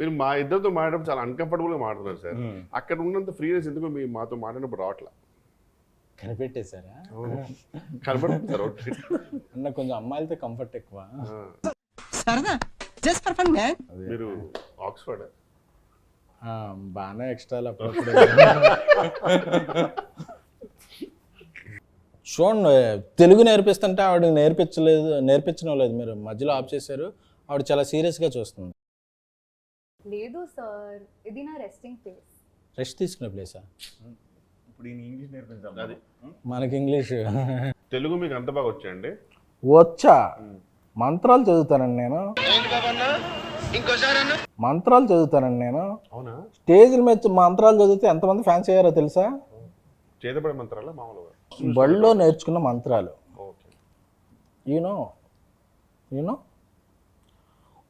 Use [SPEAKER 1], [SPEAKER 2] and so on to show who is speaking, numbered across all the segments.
[SPEAKER 1] మీరు మా ఇద్దరితో మాట్లాడడం చాలా అన్కంఫర్టబుల్గా మాట్లాడుతున్నారు సార్. అక్కడ ఉన్నంత ఫ్రీనెస్ ఎందుకు మీ మాతో మాట్లాడినప్పుడు రావట్లా?
[SPEAKER 2] కనిపెట్టేశారా?
[SPEAKER 1] కనబడుతుంది సార్.
[SPEAKER 2] అన్న కొంచెం అమ్మాయిలతో కంఫర్ట్ ఎక్కువ.
[SPEAKER 1] మీరు ఆక్స్ఫర్డ్
[SPEAKER 2] బాగానే ఎక్స్ట్రా అప్పుడప్పుడు. చూడండి, తెలుగు నేర్పిస్తుంటే ఆవిడ నేర్పించడం లేదు, మీరు మధ్యలో ఆఫ్ చేశారు. ఆవిడ చాలా సీరియస్గా చూస్తుంది.
[SPEAKER 3] లేదు సార్, ఇది నా రెస్టింగ్ ప్లేస్.
[SPEAKER 2] రెస్ట్ తీసుకునే ప్లేసా?
[SPEAKER 4] ఇప్పుడు ఇంగ్లీష్ నేర్పించాం.
[SPEAKER 1] అది
[SPEAKER 2] మనకి ఇంగ్లీష్
[SPEAKER 1] తెలుగు మీకు అంత బాగా వచ్చాయండి?
[SPEAKER 2] వచ్చా, మంత్రాలు చదువుతానండి నేను. మంత్రాలు చదువుతానండి నేను.
[SPEAKER 1] అవునా?
[SPEAKER 2] స్టేజ్ల మీద మంత్రాలు చదివితే ఎంతమంది ఫ్యాన్స్ అయ్యారో తెలుసా?
[SPEAKER 1] చేతపడే మంత్రాలా మామూలుగా?
[SPEAKER 2] బడిలో నేర్చుకున్న మంత్రాలు.
[SPEAKER 1] ఓకే.
[SPEAKER 2] యూనో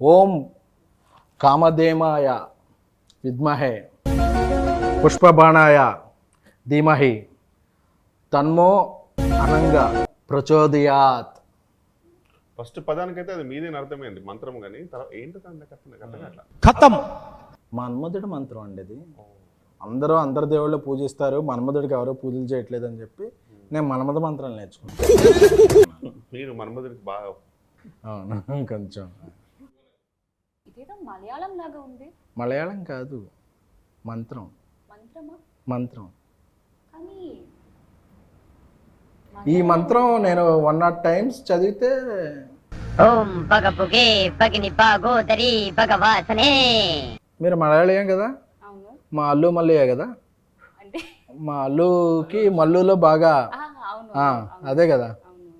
[SPEAKER 2] ఓం కామధేమాయ విద్మహే పుష్పబాణాయ ధీమహి తన్మో అనంగా ప్రచోదయాత్.
[SPEAKER 1] ఫస్ట్ పదానికైతే అది మీదే అర్థమైంది మంత్రం, కానీ తర్వాత ఏంటో అట్లా
[SPEAKER 2] ఖతం. మన్మధుడి మంత్రం అండి అది. అందరు దేవుళ్ళు పూజిస్తారు, మన్మధుడికి ఎవరో పూజలు చేయట్లేదు అని చెప్పి నేను మన్మధ మంత్రాలు నేర్చుకున్నాను.
[SPEAKER 1] మీరు మన్మధుడికి బాగా.
[SPEAKER 2] అవును, కొంచెం.
[SPEAKER 3] ఇదేదో మలయాళం లాగా ఉంది.
[SPEAKER 2] మలయాళం కాదు, మంత్రం.
[SPEAKER 3] మంత్రమా?
[SPEAKER 2] మంత్రం.
[SPEAKER 3] కానీ
[SPEAKER 2] ఈ మంత్రం నేను 100 times చదివితే.
[SPEAKER 5] ఓం పగపుగే పగిని పాగోదరి భగవాసనే.
[SPEAKER 2] మీరు మలయాళీయం కదా?
[SPEAKER 3] అవును.
[SPEAKER 2] మా అల్లు మల్లయ్య కదా?
[SPEAKER 3] అంటే
[SPEAKER 2] మా అల్లుకి మల్లులో బాగా.
[SPEAKER 3] అవును.
[SPEAKER 2] అదే కదా.